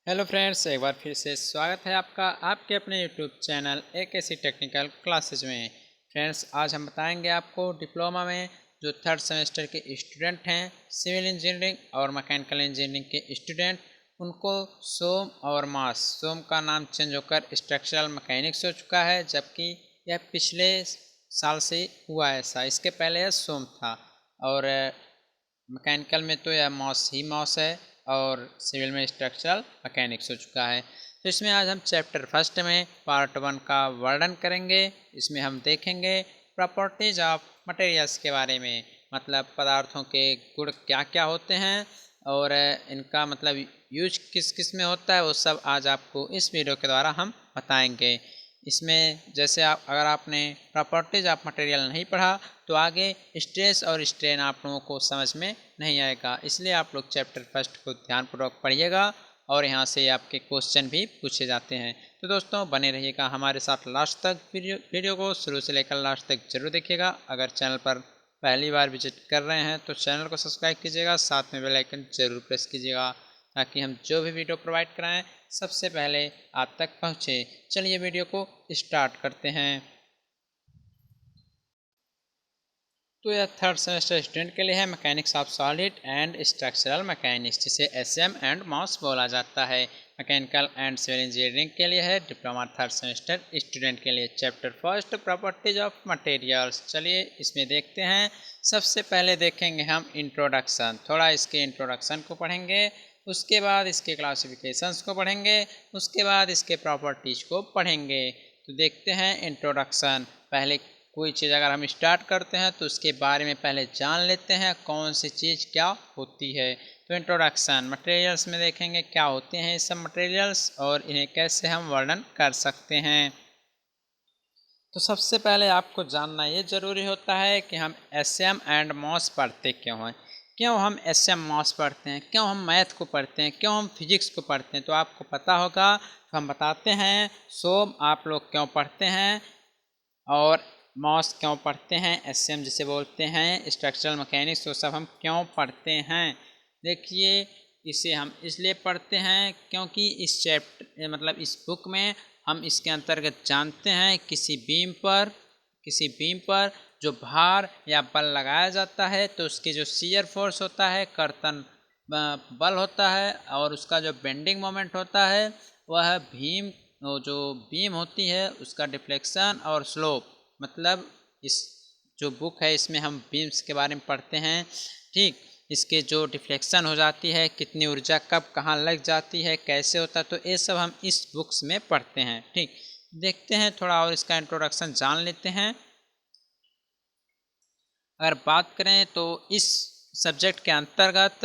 Hello friends, एक बार फिर से स्वागत है आपका आपके अपने यूट्यूब चैनल एक ऐसी टेक्निकल क्लासेज में। फ्रेंड्स, आज हम बताएंगे आपको डिप्लोमा में जो थर्ड सेमेस्टर के स्टूडेंट हैं, सिविल इंजीनियरिंग और मैकेनिकल इंजीनियरिंग के स्टूडेंट, उनको सोम और मास, सोम का नाम चेंज होकर स्ट्रक्चरल मैकेनिक्स हो चुका है, जबकि यह पिछले साल से हुआ है ऐसा। इसके पहले यह सोम था और मैकेनिकल में तो यह मॉस ही मॉस है और सिविल में स्ट्रक्चरल मैकेनिक्स हो चुका है। तो इसमें आज हम चैप्टर फर्स्ट में पार्ट 1 का वर्णन करेंगे। इसमें हम देखेंगे प्रॉपर्टीज ऑफ मटेरियल्स के बारे में, मतलब पदार्थों के गुण क्या क्या होते हैं और इनका मतलब यूज किस किस में होता है, वो सब आज आपको इस वीडियो के द्वारा हम बताएंगे। इसमें जैसे अगर आपने प्रॉपर्टीज ऑफ मटेरियल नहीं पढ़ा तो आगे स्ट्रेस और स्ट्रेन आप लोगों को समझ में नहीं आएगा, इसलिए आप लोग चैप्टर फर्स्ट को ध्यानपूर्वक पढ़िएगा और यहाँ से आपके क्वेश्चन भी पूछे जाते हैं। तो दोस्तों, बने रहिएगा हमारे साथ लास्ट तक। वीडियो को शुरू से लेकर लास्ट तक जरूर देखिएगा। अगर चैनल पर पहली बार विजिट कर रहे हैं तो चैनल को सब्सक्राइब कीजिएगा, साथ में बेल आइकन जरूर प्रेस कीजिएगा ताकि हम जो भी वीडियो प्रोवाइड कराएं सबसे पहले आप तक पहुँचे। चलिए वीडियो को स्टार्ट करते हैं। तो यह थर्ड सेमेस्टर स्टूडेंट के लिए है, mechanics of solid and structural mechanics, जिसे एसएम एंड मॉस बोला जाता है। मैकेनिकल एंड सिविल इंजीनियरिंग के लिए है, डिप्लोमा थर्ड सेमेस्टर स्टूडेंट के लिए। Chapter first, properties of materials. चलिए इसमें देखते हैं। सबसे पहले देखेंगे हम इंट्रोडक्शन, थोड़ा इसके इंट्रोडक्शन को पढ़ेंगे, उसके बाद इसके क्लासिफिकेशंस को पढ़ेंगे, उसके बाद इसके प्रॉपर्टीज को पढ़ेंगे। तो देखते हैं इंट्रोडक्शन। पहले कोई चीज़ अगर हम स्टार्ट करते हैं तो उसके बारे में पहले जान लेते हैं कौन सी चीज़ क्या होती है। तो इंट्रोडक्शन, मटेरियल्स में देखेंगे क्या होते हैं ये सब मटेरियल्स और इन्हें कैसे हम वर्णन कर सकते हैं। तो सबसे पहले आपको जानना ये ज़रूरी होता है कि हम एसएम एंड मॉस पढ़ते क्यों हैं, क्यों हम एसएम मॉस पढ़ते हैं, क्यों हम मैथ को पढ़ते हैं, क्यों हम फिजिक्स को पढ़ते हैं। तो आपको पता होगा, तो हम बताते हैं। सोम आप लोग क्यों पढ़ते हैं और मॉस क्यों पढ़ते हैं, एसएम जिसे बोलते हैं स्ट्रक्चरल मैकेनिक्स, वो सब हम क्यों पढ़ते हैं। देखिए, इसे हम इसलिए पढ़ते हैं क्योंकि इस चैप्टर मतलब इस बुक में हम इसके अंतर्गत जानते हैं किसी बीम पर जो भार या बल लगाया जाता है तो उसकी जो शियर फोर्स होता है, कर्तन बल होता है, और उसका जो बेंडिंग मोमेंट होता है वह जो बीम होती है उसका डिफ्लेक्शन और स्लोप। मतलब इस जो बुक है इसमें हम बीम्स के बारे में पढ़ते हैं, ठीक। इसके जो डिफ्लेक्शन हो जाती है, कितनी ऊर्जा कब कहाँ लग जाती है, कैसे होता है, तो ये सब हम इस बुक्स में पढ़ते हैं, ठीक। देखते हैं थोड़ा और इसका इंट्रोडक्शन जान लेते हैं। अगर बात करें तो इस सब्जेक्ट के अंतर्गत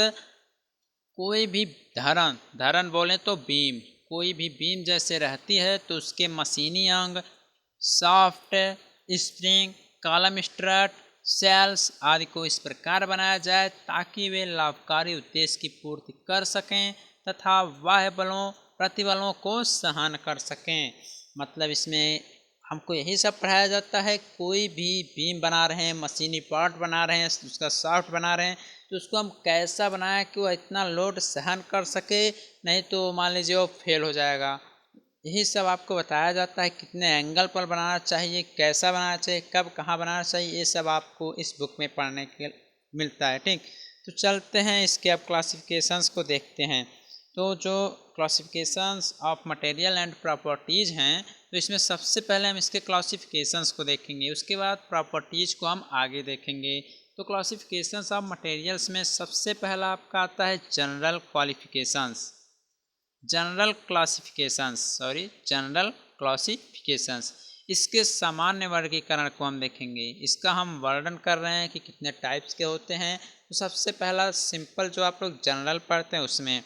कोई भी धरन बोलें तो बीम, कोई भी बीम जैसे रहती है तो उसके मशीनी अंग, shaft, spring, column strut, shells आदि को इस प्रकार बनाया जाए ताकि वे लाभकारी उद्देश्य की पूर्ति कर सकें तथा बाह्य बलों प्रतिबलों को सहन कर सकें। मतलब इसमें हमको यही सब पढ़ाया जाता है। कोई भी बीम बना रहे हैं, मशीनी पार्ट बना रहे हैं, उसका सॉफ्ट बना रहे हैं, तो उसको हम कैसा बनाएं कि वो इतना लोड सहन कर सके, नहीं तो मान लीजिए वो फेल हो जाएगा। यही सब आपको बताया जाता है, कितने एंगल पर बनाना चाहिए, कैसा बनाना चाहिए, कब कहाँ बनाना चाहिए, ये सब आपको इस बुक में पढ़ने के मिलता है, ठीक। तो चलते हैं इसके अब क्लासिफिकेशंस को देखते हैं। तो जो classifications of material and properties हैं, तो इसमें सबसे पहले हम इसके क्लासिफिकेशंस को देखेंगे, उसके बाद प्रॉपर्टीज़ को हम आगे देखेंगे। तो क्लासिफिकेशंस ऑफ मटेरियल्स में सबसे पहला आपका आता है जनरल क्लासिफिकेशंस। इसके सामान्य वर्गीकरण को हम देखेंगे। इसका हम वर्णन कर रहे हैं कि कितने टाइप्स के होते हैं। तो सबसे पहला सिंपल जो आप लोग जनरल पढ़ते हैं उसमें,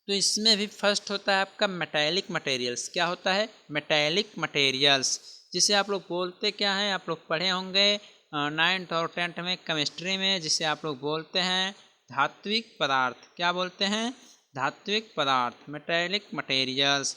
तो इसमें भी फर्स्ट होता है आपका मेटेलिक मटेरियल्स। क्या होता है? मेटेलिक मटेरियल्स, जिसे आप लोग बोलते क्या हैं, आप लोग पढ़े होंगे 9th और 10th में केमिस्ट्री में, जिसे आप लोग बोलते हैं धात्विक पदार्थ। क्या बोलते हैं? धात्विक पदार्थ, मेटेलिक मटेरियल्स।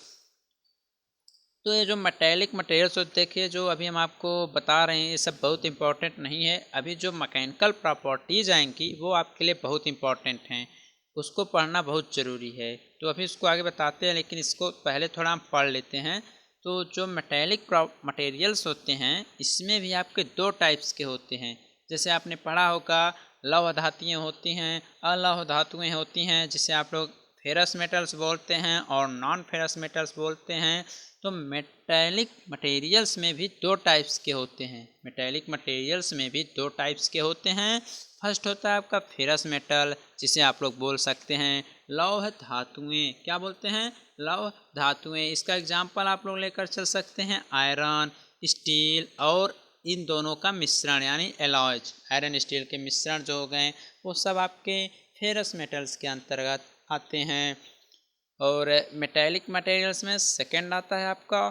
तो ये जो मेटेलिक मटेरियल्स होते, देखिए जो अभी हम आपको बता रहे हैं ये सब बहुत इंपॉर्टेंट नहीं है। अभी जो मैकेनिकल प्रॉपर्टीज आएंगी वो आपके लिए बहुत इंपॉर्टेंट हैं। उसको पढ़ना बहुत ज़रूरी है। तो अभी उसको आगे बताते हैं, लेकिन इसको पहले थोड़ा हम पढ़ लेते हैं। तो जो मेटेलिक मटेरियल्स होते हैं, इसमें भी आपके दो टाइप्स के होते हैं। जैसे आपने पढ़ा होगा, लौह धातुएँ होती हैं, अलौह धातुएँ होती हैं, जिसे आप लोग फेरस मेटल्स बोलते हैं और नॉन फेरस मेटल्स बोलते हैं। तो मेटेलिक मटेरियल्स में भी दो टाइप्स के होते हैं। मेटेलिक मटेरियल्स में भी दो टाइप्स के होते हैं। फर्स्ट होता है आपका फेरस मेटल, जिसे आप लोग बोल सकते हैं लौह धातुएं। क्या बोलते हैं? लौह धातुएं। इसका एग्जाम्पल आप लोग लेकर चल सकते हैं आयरन, स्टील और इन दोनों का मिश्रण यानी एलॉयज। आयरन स्टील के मिश्रण जो हो गए वो सब आपके फेरस मेटल्स के अंतर्गत आते हैं। और मेटेलिक मटेरियल्स में सेकंड आता है आपका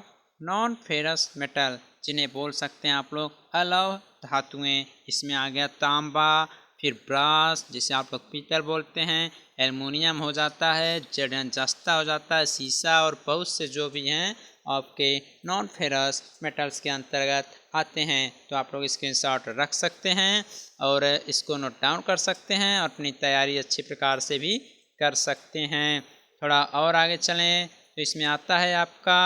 नॉन फेरस मेटल, जिन्हें बोल सकते हैं आप लोग अलौह धातुएं। इसमें आ गया तांबा, फिर ब्रास जिसे आप लोग पीतल बोलते हैं, एल्युमिनियम हो जाता है, जस्ता हो जाता है, सीसा और बहुत से जो भी हैं आपके नॉन फेरस मेटल्स के अंतर्गत आते हैं। तो आप लोग स्क्रीनशॉट रख सकते हैं और इसको नोट डाउन कर सकते हैं और अपनी तैयारी अच्छी प्रकार से भी कर सकते हैं। थोड़ा और आगे चलें तो इसमें आता है आपका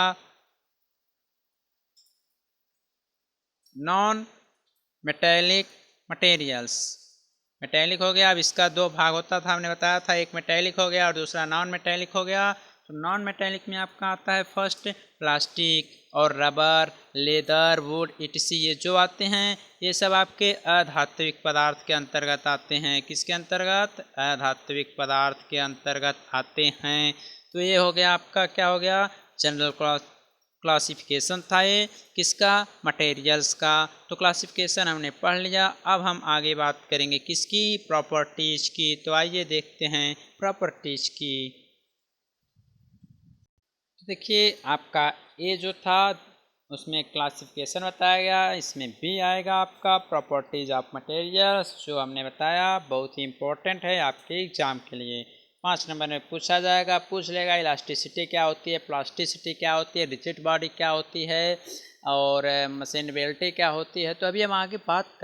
नॉन मेटेलिक मटेरियल्स। मेटेलिक हो गया, अब इसका दो भाग होता था, हमने बताया था, एक मेटेलिक हो गया और दूसरा नॉन मेटेलिक हो गया। तो नॉन मेटेलिक में आपका आता है फर्स्ट प्लास्टिक और रबर, लेदर, वुड, इटसी, ये जो आते हैं ये सब आपके अधात्विक पदार्थ के अंतर्गत आते हैं। किसके अंतर्गत? अधात्विक पदार्थ के अंतर्गत आते हैं। तो ये हो गया आपका, क्या हो गया, जनरल क्लासिफिकेशन था ये किसका? मटेरियल्स का। तो क्लासिफिकेशन हमने पढ़ लिया। अब हम आगे बात करेंगे किसकी? प्रॉपर्टीज की। तो आइए देखते हैं प्रॉपर्टीज की। तो देखिए आपका ए जो था उसमें क्लासिफिकेशन बताया गया, इसमें बी आएगा आपका प्रॉपर्टीज ऑफ मटेरियल्स, जो हमने बताया बहुत ही इंपॉर्टेंट है आपके एग्जाम के लिए। 5 नंबर में पूछा जाएगा, पूछ लेगा इलास्टिसिटी क्या होती है, प्लास्टिसिटी क्या होती है, रिजिड बॉडी क्या होती है और मशीनबिलिटी क्या होती है। तो अभी हम आगे बात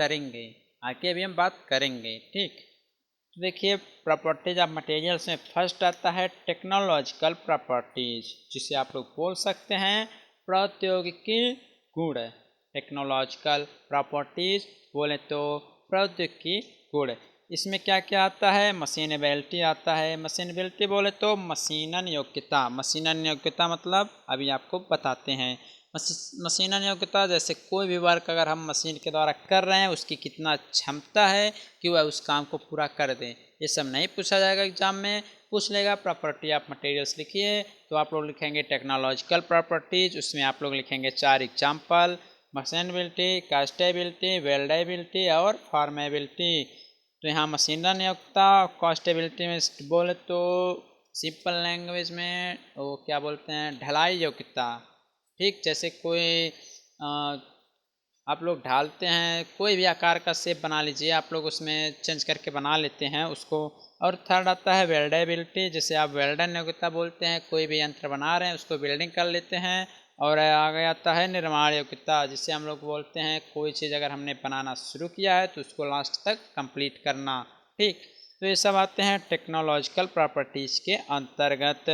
करेंगे, ठीक। तो देखिए प्रॉपर्टीज ऑफ मटेरियल्स में फर्स्ट आता है टेक्नोलॉजिकल प्रॉपर्टीज, जिसे आप लोग बोल सकते हैं प्रौद्योगिकी गुण। टेक्नोलॉजिकल प्रॉपर्टीज बोले तो प्रौद्योगिकी गुण। इसमें क्या क्या आता है? मशीनेबिलिटी आता है। मशीनेबिलिटी बोले तो मशीनन योग्यता। मशीनन योग्यता मतलब अभी आपको बताते हैं। मशीनन योग्यता जैसे कोई भी वर्क अगर हम मशीन के द्वारा कर रहे हैं उसकी कितना क्षमता है कि वह उस काम को पूरा कर दें, ये सब नहीं पूछा जाएगा एग्जाम में। पूछ लेगा प्रॉपर्टी ऑफ मटेरियल्स लिखिए, तो आप लोग लिखेंगे टेक्नोलॉजिकल प्रॉपर्टीज। उसमें आप लोग लिखेंगे 4 एग्जाम्पल, मशीनबिलिटी, कास्टेबिलिटी, वेल्डेबिलिटी और फॉर्मेबिलिटी। तो यहाँ मशीनन योग्यता कास्टेबिलिटी में बोले तो सिंपल लैंग्वेज में वो क्या बोलते हैं, ढलाई योग्यता। ठीक, जैसे कोई आप लोग ढालते हैं, कोई भी आकार का शेप बना लीजिए, आप लोग उसमें चेंज करके बना लेते हैं उसको। और थर्ड आता है वेल्डेबिलिटी, जिसे आप वेल्डन योग्यता बोलते हैं, कोई भी यंत्र बना रहे हैं उसको वेल्डिंग कर लेते हैं। और आगे आता है निर्माण योग्यता, जिसे हम लोग बोलते हैं कोई चीज़ अगर हमने बनाना शुरू किया है तो उसको लास्ट तक कंप्लीट करना। ठीक, तो ये सब आते हैं टेक्नोलॉजिकल प्रॉपर्टीज़ के अंतर्गत।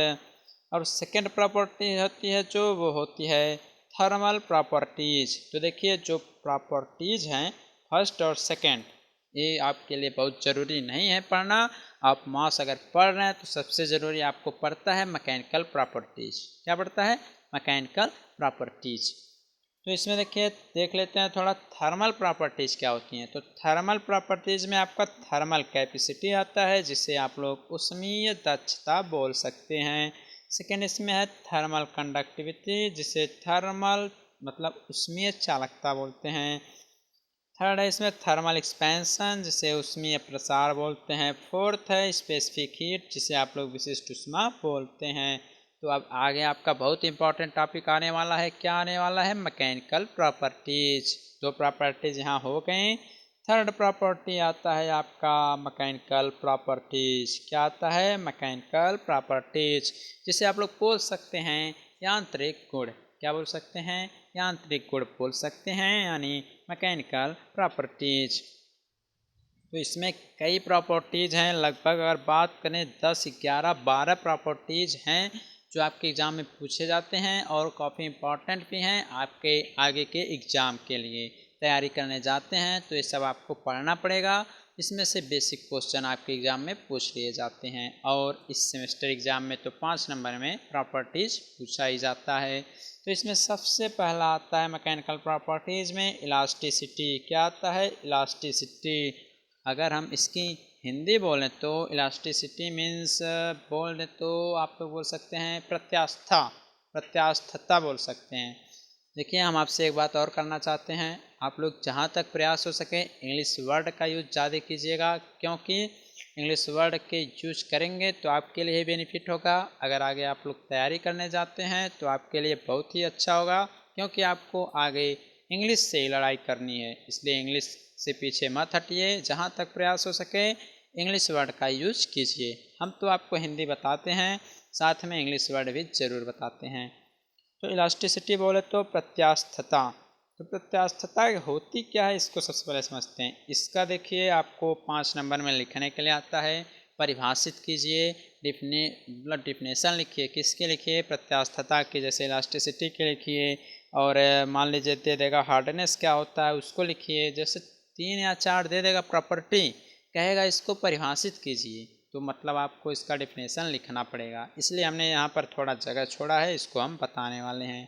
और सेकेंड प्रॉपर्टी होती है जो, वो होती है थर्मल प्रॉपर्टीज़। तो देखिए जो प्रॉपर्टीज़ हैं फर्स्ट और सेकेंड, ये आपके लिए बहुत ज़रूरी नहीं है पढ़ना। आप मास अगर पढ़ रहे हैं तो सबसे ज़रूरी आपको पढ़ता है मैकेनिकल प्रॉपर्टीज़। क्या पढ़ता है? Mechanical properties. तो इसमें देखिए देख लेते हैं थोड़ा थर्मल प्रॉपर्टीज़ क्या होती हैं। तो थर्मल प्रॉपर्टीज़ में आपका थर्मल कैपेसिटी आता है, जिसे आप लोग ऊष्मीय दक्षता बोल सकते हैं। सेकेंड इसमें है थर्मल कंडक्टिविटी, जिसे थर्मल मतलब ऊष्मीय चालकता बोलते हैं। थर्ड है इसमें थर्मल एक्सपेंशन, जिसे ऊष्मीय प्रसार बोलते हैं। फोर्थ है स्पेसिफिक हीट, जिसे आप लोग विशिष्ट ऊष्मा बोलते हैं। तो अब आगे आपका बहुत इंपॉर्टेंट टॉपिक आने वाला है, क्या आने वाला है? Mechanical properties. दो प्रॉपर्टीज यहाँ हो गई। थर्ड प्रॉपर्टी आता है आपका मैकेनिकल प्रॉपर्टीज। क्या आता है? मैकेनिकल प्रॉपर्टीज, जिसे आप लोग बोल सकते हैं यांत्रिक गुण। क्या बोल सकते हैं? यांत्रिक गुण बोल सकते हैं, यानी मैकेनिकल प्रॉपर्टीज। तो इसमें कई प्रॉपर्टीज़ हैं, लगभग अगर बात करें 10, 11, 12 प्रॉपर्टीज़ हैं जो आपके एग्ज़ाम में पूछे जाते हैं और काफ़ी इम्पॉर्टेंट भी हैं आपके आगे के एग्ज़ाम के लिए। तैयारी करने जाते हैं तो ये सब आपको पढ़ना पड़ेगा। इसमें से बेसिक क्वेश्चन आपके एग्ज़ाम में पूछ लिए जाते हैं और इस सेमेस्टर एग्ज़ाम में तो 5 नंबर में प्रॉपर्टीज़ पूछा ही जाता है। तो इसमें सबसे पहला आता है मैकेनिकल प्रॉपर्टीज़ में इलास्टिसिटी। क्या आता है? इलास्टिसिटी। अगर हम इसकी हिंदी बोलें तो इलास्टिसिटी मीन्स बोल दें तो आप लोग बोल सकते हैं प्रत्यास्था, प्रत्यास्थता बोल सकते हैं। देखिए हम आपसे एक बात और करना चाहते हैं, आप लोग जहाँ तक प्रयास हो सके इंग्लिश वर्ड का यूज ज़्यादा कीजिएगा, क्योंकि इंग्लिश वर्ड के यूज करेंगे तो आपके लिए बेनिफिट होगा। अगर आगे आप लोग तैयारी करने जाते हैं तो आपके लिए बहुत ही अच्छा होगा, क्योंकि आपको आगे इंग्लिश से ही लड़ाई करनी है। इसलिए इंग्लिश से पीछे मत हटिए, जहाँ तक प्रयास हो सके इंग्लिश वर्ड का यूज कीजिए। हम तो आपको हिंदी बताते हैं, साथ में इंग्लिश वर्ड भी ज़रूर बताते हैं। तो इलास्टिसिटी बोले तो प्रत्यास्थता। तो प्रत्यास्थता होती क्या है इसको सबसे पहले समझते हैं। इसका देखिए आपको 5 नंबर में लिखने के लिए आता है। परिभाषित कीजिए, डिफिनेशन लिखिए। किसके लिखिए? प्रत्यास्थता की, जैसे इलास्टिसिटी के लिखिए। और मान लीजिए दे देगा हार्डनेस क्या होता है उसको लिखिए। जैसे 3 या 4 दे देगा प्रॉपर्टी, कहेगा इसको परिभाषित कीजिए, तो मतलब आपको इसका डिफिनेशन लिखना पड़ेगा। इसलिए हमने यहाँ पर थोड़ा जगह छोड़ा है, इसको हम बताने वाले हैं।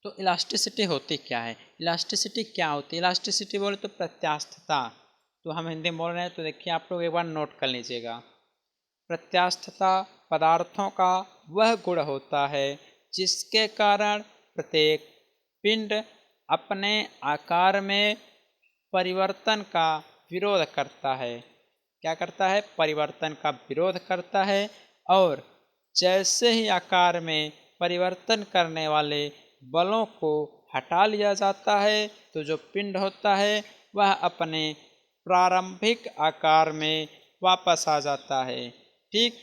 तो इलास्टिसिटी होती क्या है? इलास्टिसिटी क्या होती है? इलास्टिसिटी बोले तो प्रत्यास्थता। तो हम हिंदी में बोल रहे हैं तो देखिए आप लोग एक बार नोट कर लीजिएगा। प्रत्यास्थता पदार्थों का वह गुण होता है जिसके कारण प्रत्येक पिंड अपने आकार में परिवर्तन का विरोध करता है। क्या करता है? परिवर्तन का विरोध करता है। और जैसे ही आकार में परिवर्तन करने वाले बलों को हटा लिया जाता है तो जो पिंड होता है वह अपने प्रारंभिक आकार में वापस आ जाता है। ठीक,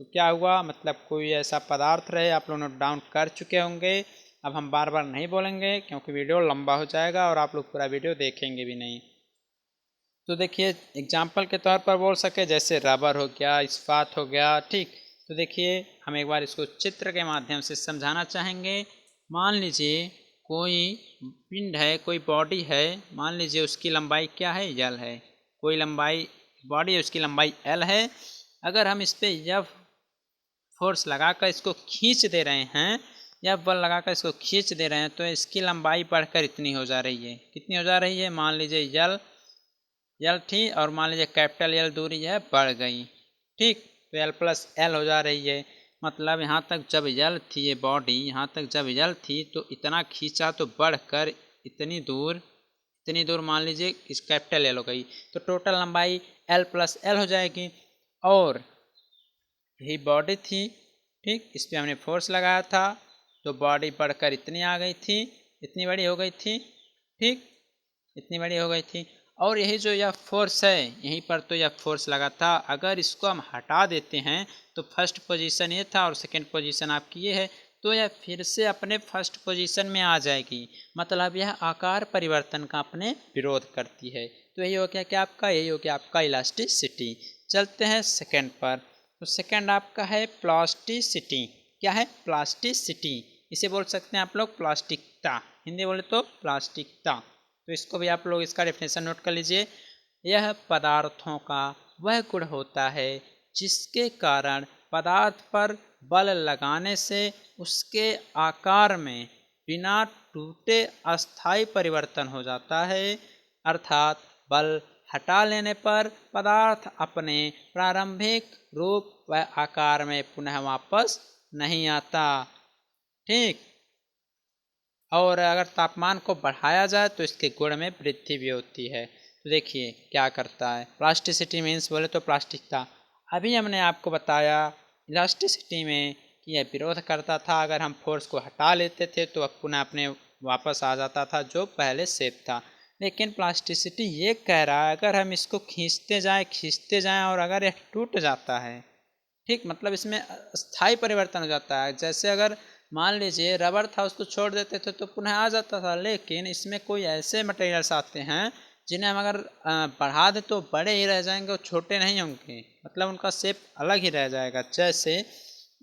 तो क्या हुआ? मतलब कोई ऐसा पदार्थ रहे, आप लोग नोट डाउन कर चुके होंगे। अब हम बार बार नहीं बोलेंगे क्योंकि वीडियो लंबा हो जाएगा और आप लोग पूरा वीडियो देखेंगे भी नहीं। तो देखिए एग्जाम्पल के तौर पर बोल सके, जैसे रबर हो गया, इस्पात हो गया। ठीक, तो देखिए हम एक बार इसको चित्र के माध्यम से समझाना चाहेंगे। मान लीजिए कोई पिंड है, कोई बॉडी है, मान लीजिए उसकी लंबाई क्या है? एल है। कोई लंबाई बॉडी है, उसकी लंबाई एल है। अगर हम इस पर एफ फोर्स लगाकर इसको खींच दे रहे हैं, या बल लगाकर इसको खींच दे रहे हैं, तो इसकी लंबाई बढ़कर इतनी हो जा रही है। कितनी हो जा रही है? मान लीजिए यल थी और मान लीजिए कैपिटल यल दूरी है बढ़ गई। ठीक, तो यल प्लस एल हो जा रही है। मतलब यहाँ तक जब यल थी ये बॉडी, यहाँ तक जब यल थी तो इतना खींचा तो बढ़कर इतनी दूर मान लीजिए इस कैपिटल एल हो गई, तो टोटल लंबाई एल प्लस एल हो जाएगी। और यही बॉडी थी। ठीक, इस पर हमने फोर्स लगाया था तो बॉडी बढ़कर इतनी आ गई थी, इतनी बड़ी हो गई थी। ठीक, इतनी बड़ी हो गई थी। और यही जो यह फोर्स है, यहीं पर तो यह फोर्स लगा था। अगर इसको हम हटा देते हैं तो फर्स्ट पोजीशन ये था और सेकंड पोजीशन आपकी ये है, तो यह फिर से अपने फर्स्ट पोजीशन में आ जाएगी। मतलब यह आकार परिवर्तन का अपने विरोध करती है। तो यही हो गया क्या आपका? यही हो गया आपका इलास्टिसिटी। चलते हैं सेकंड पर। तो सेकंड आपका है प्लास्टिसिटी। क्या है? प्लास्टिसिटी। इसे बोल सकते हैं आप लोग प्लास्टिकता, हिंदी बोले तो प्लास्टिकता। तो इसको भी आप लोग इसका डेफिनेशन नोट कर लीजिए। यह पदार्थों का वह गुण होता है जिसके कारण पदार्थ पर बल लगाने से उसके आकार में बिना टूटे अस्थायी परिवर्तन हो जाता है। अर्थात बल हटा लेने पर पदार्थ अपने प्रारंभिक रूप व आकार में पुनः वापस नहीं आता। ठीक, और अगर तापमान को बढ़ाया जाए तो इसके गुण में वृद्धि भी होती है। तो देखिए क्या करता है। प्लास्टिसिटी मीन्स बोले तो प्लास्टिकता। अभी हमने आपको बताया इलास्टिसिटी में कि यह विरोध करता था। अगर हम फोर्स को हटा लेते थे तो पुनः अपने वापस आ जाता था जो पहले सेफ था। लेकिन प्लास्टिसिटी ये कह रहा है अगर हम इसको खींचते जाएं और अगर यह टूट जाता है, ठीक, मतलब इसमें स्थायी परिवर्तन हो जाता है। जैसे अगर मान लीजिए रबर था, उसको छोड़ देते थे तो पुनः आ जाता था, लेकिन इसमें कोई ऐसे मटेरियल्स आते हैं जिन्हें हम अगर बढ़ा दें तो बड़े ही रह जाएंगे और छोटे नहीं होंगे, मतलब उनका शेप अलग ही रह जाएगा। जैसे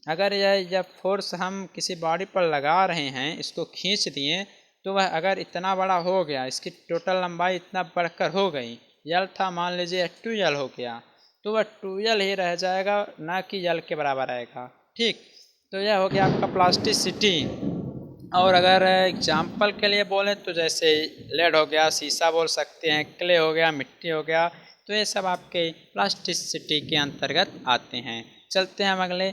अगर यह जब फोर्स हम किसी बॉडी पर लगा रहे हैं, इसको खींच दिए, तो वह अगर इतना बड़ा हो गया, इसकी टोटल लंबाई इतना बढ़कर हो गई, यल था मान लीजिए 2l हो गया, तो वह 2l ही रह जाएगा, ना कि यल के बराबर आएगा। ठीक, तो यह हो गया आपका प्लास्टिसिटी। और अगर एग्जाम्पल के लिए बोलें तो जैसे लेड हो गया, शीशा बोल सकते हैं, क्ले हो गया, मिट्टी हो गया, तो ये सब आपके प्लास्टिसिटी के अंतर्गत आते हैं। चलते हैं हम अगले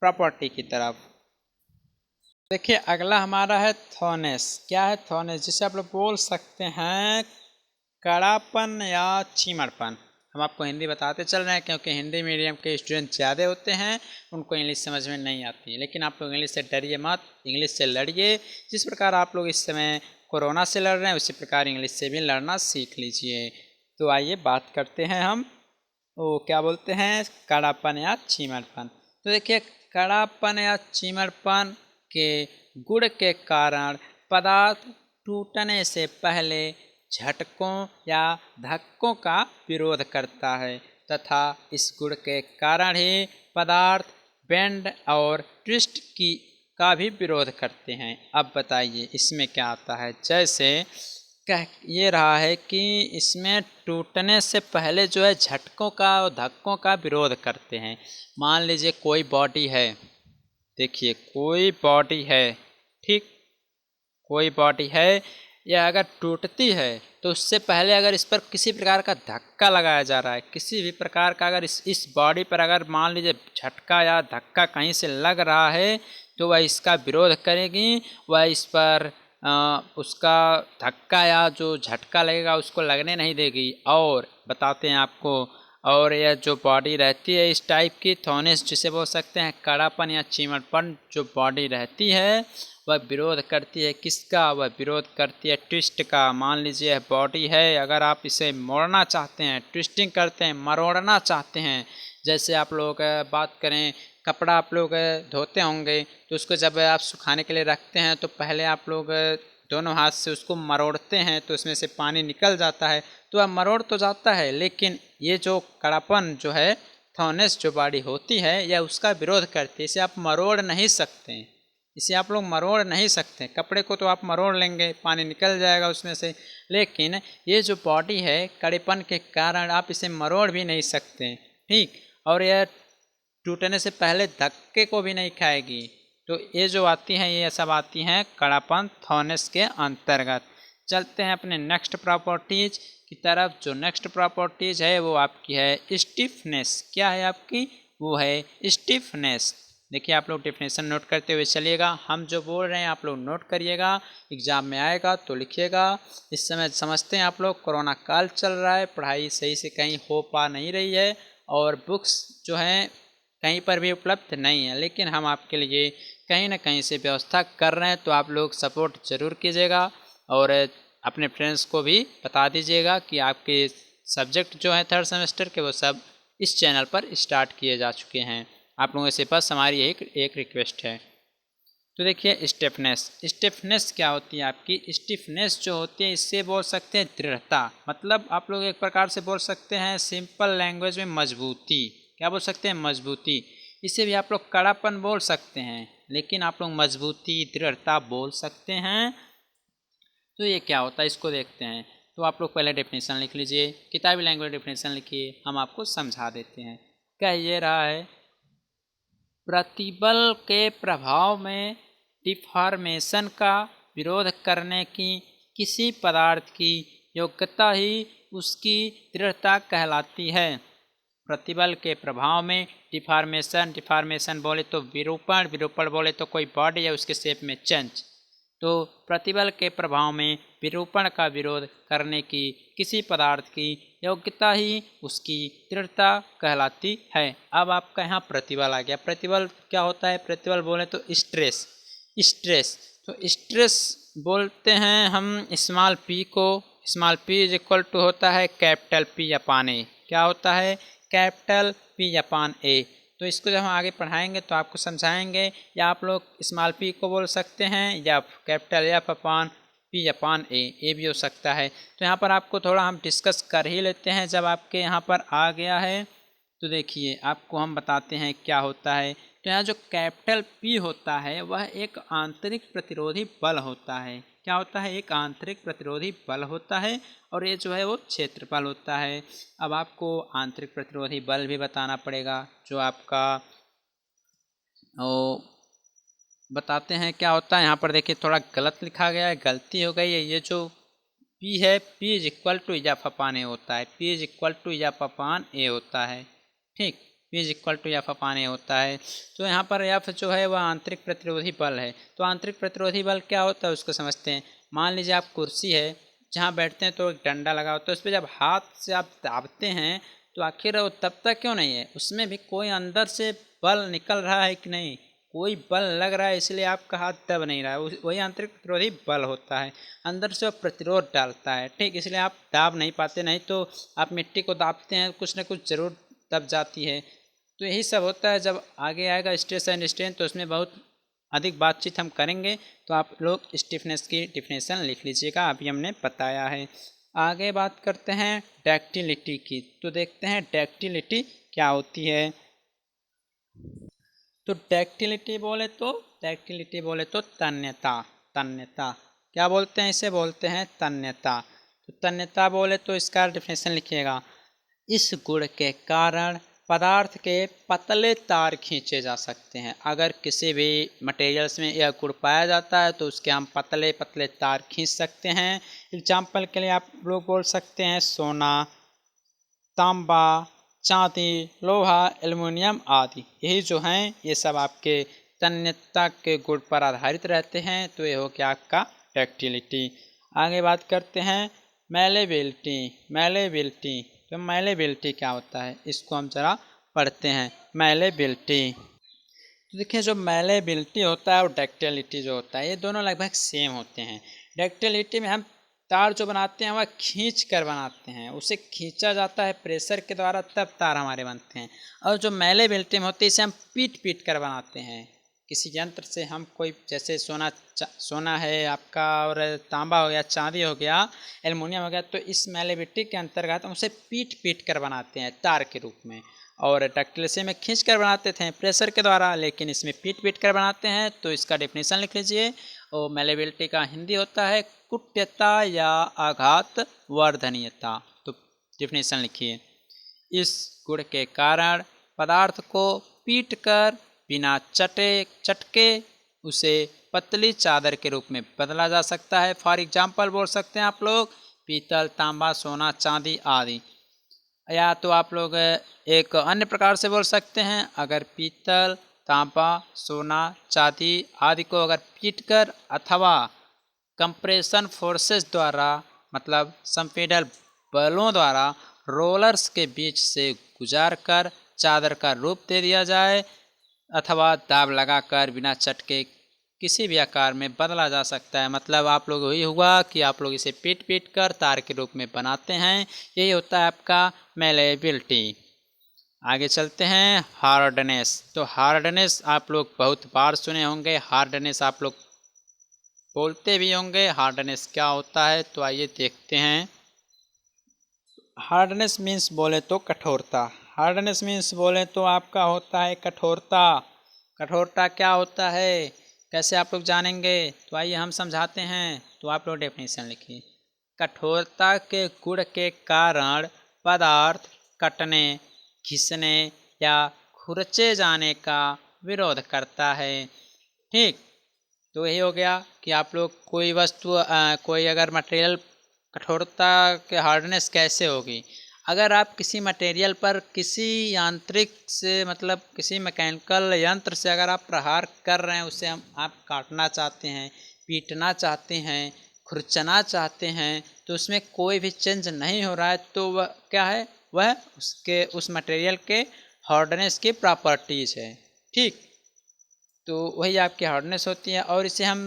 प्रॉपर्टी की तरफ। देखिए अगला हमारा है थॉनेस। क्या है थॉनेस? जिसे आप लोग बोल सकते हैं कड़ापन या चीमड़पन। हम आपको हिंदी बताते चल रहे हैं क्योंकि हिंदी मीडियम के स्टूडेंट ज़्यादा होते हैं, उनको इंग्लिश समझ में नहीं आती। लेकिन आप लोग इंग्लिश से डरिए मत, इंग्लिश से लड़िए। जिस प्रकार आप लोग इस समय कोरोना से लड़ रहे हैं, उसी प्रकार इंग्लिश से भी लड़ना सीख लीजिए। तो आइए बात करते हैं हम, वो क्या बोलते हैं, कड़ापन या चीमड़पन। तो देखिए कड़ापन या चीमड़पन के गुण के कारण पदार्थ टूटने से पहले झटकों या धक्कों का विरोध करता है तथा इस गुण के कारण ही पदार्थ बेंड और ट्विस्ट की का भी विरोध करते हैं। अब बताइए इसमें क्या आता है। जैसे कह ये रहा है कि इसमें टूटने से पहले जो है झटकों का और धक्कों का विरोध करते हैं। मान लीजिए कोई बॉडी है, देखिए कोई बॉडी है, ठीक, कोई बॉडी है, यह अगर टूटती है तो उससे पहले अगर इस पर किसी प्रकार का धक्का लगाया जा रहा है, किसी भी प्रकार का अगर इस बॉडी पर अगर मान लीजिए झटका या धक्का कहीं से लग रहा है, तो वह इसका विरोध करेगी, वह इस पर उसका धक्का या जो झटका लगेगा उसको लगने नहीं देगी। और बताते हैं आपको, और यह जो बॉडी रहती है इस टाइप की थॉनेस जिसे बोल सकते हैं कड़ापन या चीमड़पन, जो बॉडी रहती है वह विरोध करती है किसका? वह विरोध करती है ट्विस्ट का। मान लीजिए बॉडी है, अगर आप इसे मोड़ना चाहते हैं, ट्विस्टिंग करते हैं, मरोड़ना चाहते हैं, जैसे आप लोग बात करें कपड़ा आप लोग धोते होंगे, तो उसको जब आप सुखाने के लिए रखते हैं तो पहले आप लोग दोनों हाथ से उसको मरोड़ते हैं, तो उसमें से पानी निकल जाता है, तो वह मरोड़ तो जाता है, लेकिन ये जो कड़ापन जो है थॉनेस जो बॉडी होती है यह उसका विरोध करती है। इसे आप मरोड़ नहीं सकते, इसे आप लोग मरोड़ नहीं सकते। कपड़े को तो आप मरोड़ लेंगे, पानी निकल जाएगा उसमें से, लेकिन ये जो बॉडी है कड़ेपन के कारण आप इसे मरोड़ भी नहीं सकते। ठीक, और यह टूटने से पहले धक्के को भी नहीं खाएगी। तो ये जो आती हैं ये सब आती हैं कड़ापन थॉनेस के अंतर्गत। चलते हैं अपने नेक्स्ट प्रॉपर्टीज की तरफ। जो नेक्स्ट प्रॉपर्टीज है वो आपकी है स्टिफनेस। क्या है आपकी? वो है स्टिफनेस। देखिए आप लोग डेफिनेशन नोट करते हुए चलिएगा, हम जो बोल रहे हैं आप लोग नोट करिएगा, एग्जाम में आएगा तो लिखिएगा। इस समय समझते हैं आप लोग कोरोना काल चल रहा है, पढ़ाई सही से कहीं हो पा नहीं रही है और बुक्स जो हैं कहीं पर भी उपलब्ध नहीं है, लेकिन हम आपके लिए कहीं ना कहीं से व्यवस्था कर रहे हैं, तो आप लोग सपोर्ट ज़रूर कीजिएगा और अपने फ्रेंड्स को भी बता दीजिएगा कि आपके सब्जेक्ट जो हैं थर्ड सेमेस्टर के वो सब इस चैनल पर स्टार्ट किए जा चुके हैं। आप लोगों से बस हमारी एक रिक्वेस्ट है। तो देखिए स्टिफनेस क्या होती है आपकी? स्टिफनेस जो होती है इससे बोल सकते हैं दृढ़ता, मतलब आप लोग एक प्रकार से बोल सकते हैं सिंपल लैंग्वेज में मजबूती। क्या बोल सकते हैं? मजबूती। इसे भी आप लोग कड़ापन बोल सकते हैं, लेकिन आप लोग मजबूती दृढ़ता बोल सकते हैं। तो ये क्या होता है इसको देखते हैं। तो आप लोग पहले डेफिनेशन लिख लीजिए, किताबी लैंग्वेज डेफिनेशन लिखिए, हम आपको समझा देते हैं। क्या ये रहा है, प्रतिबल के प्रभाव में डिफॉर्मेशन का विरोध करने की किसी पदार्थ की योग्यता ही उसकी दृढ़ता कहलाती है। प्रतिबल के प्रभाव में डिफॉर्मेशन बोले तो विरूपण बोले तो कोई बॉडी है उसके शेप में चेंज। तो प्रतिबल के प्रभाव में विरूपण का विरोध करने की किसी पदार्थ की योग्यता ही उसकी दृढ़ता कहलाती है। अब आपका यहाँ प्रतिबल आ गया। प्रतिबल क्या होता है? प्रतिबल बोले तो स्ट्रेस। तो स्ट्रेस बोलते हैं हम स्मॉल पी को। Small P is equal to होता है कैपिटल पी अपान ए। क्या होता है? Capital P upon A. तो इसको जब हम आगे पढ़ाएंगे तो आपको समझाएंगे, या आप लोग स्मॉल पी को बोल सकते हैं या कैपिटल एफ अपान P/A भी हो सकता है। तो यहाँ पर आपको थोड़ा हम डिस्कस कर ही लेते हैं। जब आपके यहाँ पर आ गया है तो देखिए आपको हम बताते हैं क्या होता है। तो यहाँ जो कैपिटल P होता है वह एक आंतरिक प्रतिरोधी बल होता है। क्या होता है? एक आंतरिक प्रतिरोधी बल होता है और ये जो है वो क्षेत्रफल होता है। अब आपको आंतरिक प्रतिरोधी बल भी बताना पड़ेगा, जो आपका वो बताते हैं क्या होता है। यहाँ पर देखिए थोड़ा गलत लिखा गया है, गलती हो गई है। ये जो P है, P is equal to F upon A होता है। P is equal to F upon A होता है। ठीक, P is equal to F upon A होता है। तो यहाँ पर F जो है वह आंतरिक प्रतिरोधी बल है। तो आंतरिक प्रतिरोधी बल क्या होता है उसको समझते हैं। मान लीजिए आप कुर्सी है जहाँ बैठते हैं तो एक डंडा लगा होता है, उस पर जब हाथ से आप दाबते हैं तो आखिर वो तब तक क्यों नहीं है, उसमें भी कोई अंदर से बल निकल रहा है कि नहीं, कोई बल लग रहा है, इसलिए आपका हाथ दब नहीं रहा है। वही आंतरिक प्रतिरोधी बल होता है। अंदर से वो प्रतिरोध डालता है। ठीक, इसलिए आप दाब नहीं पाते, नहीं तो आप मिट्टी को दाबते हैं कुछ ना कुछ ज़रूर दब जाती है। तो यही सब होता है। जब आगे आएगा स्ट्रेस एंड स्ट्रेन तो उसमें बहुत अधिक बातचीत हम करेंगे। तो आप लोग स्टिफनेस की डिफिनेशन लिख लीजिएगा, अभी हमने बताया है। आगे बात करते हैं डक्टिलिटी की। तो देखते हैं डक्टिलिटी क्या होती है। तो डक्टिलिटी बोले तो तन्यता। तन्यता क्या बोलते हैं? इसे बोलते हैं तन्यता। तो तन्यता बोले तो इसका डिफिनेशन लिखिएगा। इस गुण के कारण पदार्थ के पतले तार खींचे जा सकते हैं। अगर किसी भी मटेरियल्स में यह गुण पाया जाता है तो उसके हम पतले पतले तार खींच सकते हैं। एग्जाम्पल के लिए आप लोग बोल सकते हैं सोना, तांबा, चांदी, लोहा, एल्युमिनियम आदि। यही जो हैं ये सब आपके तन्यता के गुण पर आधारित रहते हैं। तो ये हो गया आपका डक्टिलिटी। आगे बात करते हैं मैलेबिलिटी। मैलेबिलिटी तो मैलेबिलिटी क्या होता है इसको हम जरा पढ़ते हैं। मैलेबिलिटी तो देखिए जो मैलेबिलिटी होता है और डक्टिलिटी जो होता है ये दोनों लगभग सेम होते हैं। डक्टिलिटी में हम तार जो बनाते हैं वह खींच कर बनाते हैं, उसे खींचा जाता है प्रेशर के द्वारा, तब तार हमारे बनते हैं। और जो मैलेबिलिटी में होती है इसे हम पीट पीट कर बनाते हैं। किसी यंत्र से हम कोई जैसे सोना है आपका और तांबा हो गया, चांदी हो गया, एल्युमिनियम हो गया, तो इस मैलेबिलिटी के अंतर्गत हम उसे पीट पीट कर बनाते हैं तार के रूप में। और डक्टिलिटी में खींच कर बनाते थे प्रेशर के द्वारा, लेकिन इसमें पीट पीट कर बनाते हैं। तो इसका डेफिनेशन लिख लीजिए। और मैलेबिलिटी का हिंदी होता है कुट्यता या आघात वर्धनीयता। तो डेफिनेशन लिखिए। इस गुण के कारण पदार्थ को पीट कर बिना चटके उसे पतली चादर के रूप में बदला जा सकता है। फॉर एग्जाम्पल बोल सकते हैं आप लोग पीतल, तांबा, सोना, चांदी आदि। या तो आप लोग एक अन्य प्रकार से बोल सकते हैं, अगर पीतल, तांबा, सोना, चांदी आदि को अगर पीटकर अथवा कंप्रेशन फोर्सेस द्वारा मतलब संपीड़न बलों द्वारा रोलर्स के बीच से गुजार कर चादर का रूप दे दिया जाए अथवा दाब लगाकर बिना चटके किसी भी आकार में बदला जा सकता है। मतलब आप लोग वही हुआ कि आप लोग इसे पीट पीट कर तार के रूप में बनाते हैं। यही होता है आपका मैलेबिलिटी। आगे चलते हैं हार्डनेस। तो हार्डनेस आप लोग बहुत बार सुने होंगे, हार्डनेस आप लोग बोलते भी होंगे। हार्डनेस क्या होता है तो आइए देखते हैं। हार्डनेस मीन्स बोले तो कठोरता। हार्डनेस मीन्स बोले तो आपका होता है कठोरता। कठोरता क्या होता है कैसे आप लोग जानेंगे तो आइए हम समझाते हैं। तो आप लोग डेफिनेशन लिखिए। कठोरता के गुण के कारण पदार्थ कटने, घिसने या खुरचे जाने का विरोध करता है। ठीक, तो यही हो गया कि आप लोग कोई वस्तु कोई अगर मटेरियल कठोरता के हार्डनेस कैसे होगी। अगर आप किसी मटेरियल पर किसी यांत्रिक से मतलब किसी मैकेनिकल यंत्र से अगर आप प्रहार कर रहे हैं, उसे आप काटना चाहते हैं, पीटना चाहते हैं, खुरचना चाहते हैं, तो उसमें कोई भी चेंज नहीं हो रहा है, तो वह क्या है, वह उसके उस मटेरियल के हार्डनेस की प्रॉपर्टीज़ है। ठीक, तो वही आपकी हार्डनेस होती है। और इसे हम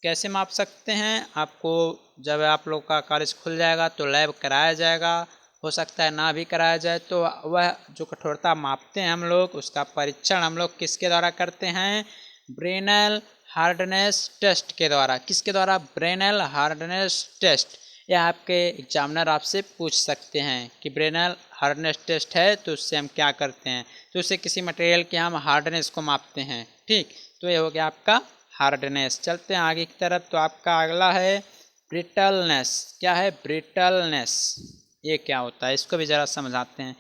कैसे माप सकते हैं, आपको जब आप लोग का कॉलेज खुल जाएगा तो लैब कराया जाएगा, हो सकता है ना भी कराया जाए। तो वह जो कठोरता मापते हैं हम लोग, उसका परीक्षण हम लोग किसके द्वारा करते हैं, ब्रेनल हार्डनेस टेस्ट के द्वारा। किसके द्वारा? ब्रेनल हार्डनेस टेस्ट। यह आपके एग्जामिनर आपसे पूछ सकते हैं कि ब्रेनल हार्डनेस टेस्ट है तो उससे हम क्या करते हैं, तो उससे किसी मटेरियल के हम हार्डनेस को मापते हैं। ठीक, तो ये हो गया आपका हार्डनेस। चलते हैं आगे की तरफ। तो आपका अगला है ब्रिटलनेस। क्या है? ब्रिटलनेस। ये क्या होता है, इसको भी ज़रा समझाते हैं।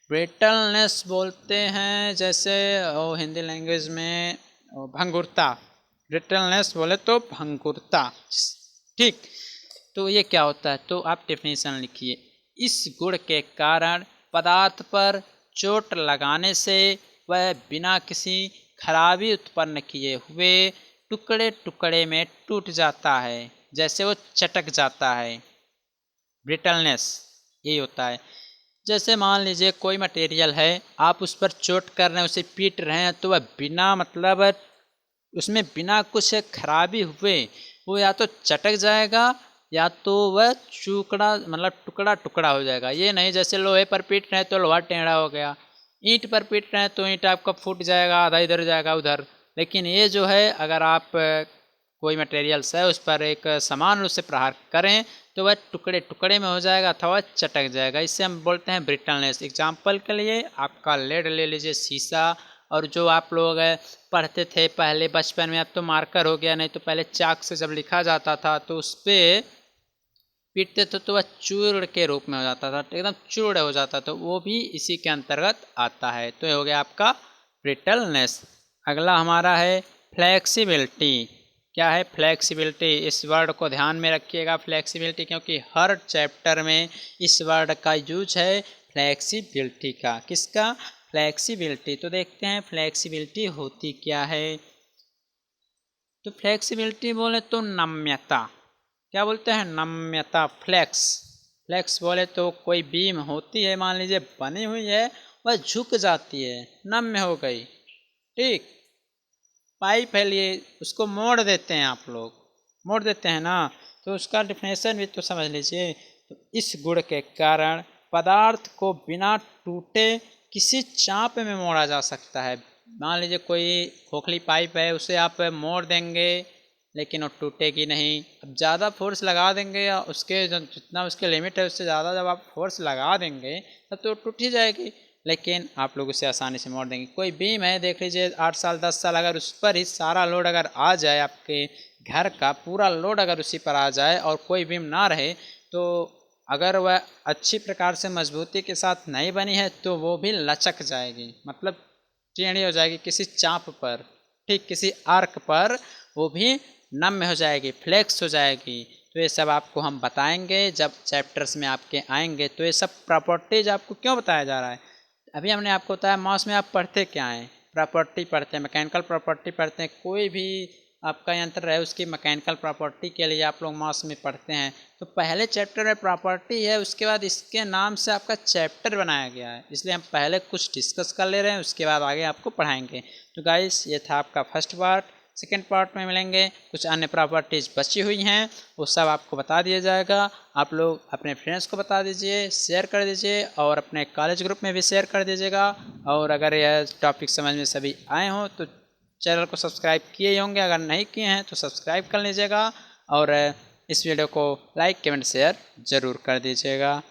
ब्रिटलनेस बोलते हैं जैसे हिंदी लैंग्वेज में भंगुरता। ब्रिटलनेस बोले तो भंगुरता। ठीक, तो ये क्या होता है, तो आप डेफिनेशन लिखिए। इस गुण के कारण पदार्थ पर चोट लगाने से वह बिना किसी खराबी उत्पन्न किए हुए टुकड़े टुकड़े में टूट जाता है, जैसे वो चटक जाता है। ब्रिटलनेस यही होता है। जैसे मान लीजिए कोई मटेरियल है, आप उस पर चोट कर रहे हैं, उसे पीट रहे हैं, तो वह बिना मतलब उसमें बिना कुछ खराबी हुए वो या तो चटक जाएगा या तो वह चूकड़ा मतलब टुकड़ा टुकड़ा हो जाएगा। ये नहीं जैसे लोहे पर पीट रहे हैं तो लोहा टेढ़ा हो गया, ईंट पर पीट रहे हैं तो ईंट आपका फूट जाएगा, आधा इधर जाएगा उधर। लेकिन ये जो है, अगर आप कोई मटेरियल्स है उस पर एक समान रूप से प्रहार करें तो वह टुकड़े टुकड़े में हो जाएगा अथवा चटक जाएगा। इससे हम बोलते हैं ब्रिटलनेस। एग्जाम्पल के लिए आपका लेड ले लीजिए, शीशा, और जो आप लोग पढ़ते थे पहले बचपन में, अब तो मार्कर हो गया, नहीं तो पहले चाक से जब लिखा जाता था तो उस पर पीटते थे तो वह चूर्ण के रूप में हो जाता था, एकदम चूर्ण हो जाता, तो वो भी इसी के अंतर्गत आता है। तो ये हो गया आपका ब्रिटलनेस। अगला हमारा है फ्लेक्सिबिलिटी। क्या है? फ्लेक्सिबिलिटी। इस वर्ड को ध्यान में रखिएगा, फ्लेक्सिबिलिटी, क्योंकि हर चैप्टर में इस वर्ड का यूज है फ्लेक्सिबिलिटी का। किसका? फ्लेक्सिबिलिटी। तो देखते हैं फ्लेक्सिबिलिटी होती क्या है। तो फ्लेक्सिबिलिटी बोले तो नम्यता। क्या बोलते हैं? नम्यता। फ्लेक्स। फ्लेक्स बोले तो कोई बीम होती है, मान लीजिए बनी हुई है, वह झुक जाती है, नम्य हो गई। ठीक, पाइप है लिए उसको मोड़ देते हैं, आप लोग मोड़ देते हैं ना, तो उसका डिफिनेशन भी तो समझ लीजिए। तो इस गुण के कारण पदार्थ को बिना टूटे किसी चाप में मोड़ा जा सकता है। मान लीजिए कोई खोखली पाइप है, उसे आप मोड़ देंगे लेकिन वो टूटेगी नहीं। अब ज़्यादा फोर्स लगा देंगे या उसके जितना उसके लिमिट है उससे ज़्यादा जब आप फोर्स लगा देंगे तब तो टूट ही जाएगी, लेकिन आप लोग उसे आसानी से मोड़ देंगे। कोई बीम है, देख लीजिए 8 साल 10 साल, अगर उस पर ही सारा लोड अगर आ जाए, आपके घर का पूरा लोड अगर उसी पर आ जाए और कोई बीम ना रहे, तो अगर वह अच्छी प्रकार से मजबूती के साथ नहीं बनी है तो वो भी लचक जाएगी, मतलब टेढ़ी हो जाएगी किसी चाप पर। ठीक, किसी आर्क पर वो भी नम्य हो जाएगी, फ्लेक्स हो जाएगी। तो ये सब आपको हम बताएंगे जब चैप्टर्स में आपके आएंगे। तो ये सब प्रॉपर्टीज आपको क्यों बताया जा रहा है? अभी हमने आपको बताया मास में आप पढ़ते क्या हैं? प्रॉपर्टी पढ़ते हैं, मैकेनिकल प्रॉपर्टी पढ़ते हैं। कोई भी आपका यंत्र है उसकी मैकेनिकल प्रॉपर्टी के लिए आप लोग मास में पढ़ते हैं। तो पहले चैप्टर में प्रॉपर्टी है, उसके बाद इसके नाम से आपका चैप्टर बनाया गया है, इसलिए हम पहले कुछ डिस्कस कर ले रहे हैं, उसके बाद आगे आपको पढ़ाएंगे। तो गाइस, ये था आपका फर्स्ट पार्ट। सेकेंड पार्ट में मिलेंगे, कुछ अन्य प्रॉपर्टीज बची हुई हैं वो सब आपको बता दिया जाएगा। आप लोग अपने फ्रेंड्स को बता दीजिए, शेयर कर दीजिए और अपने कॉलेज ग्रुप में भी शेयर कर दीजिएगा। और अगर यह टॉपिक समझ में सभी आए हों तो चैनल को सब्सक्राइब किए ही होंगे, अगर नहीं किए हैं तो सब्सक्राइब कर लीजिएगा और इस वीडियो को लाइक कमेंट शेयर ज़रूर कर दीजिएगा।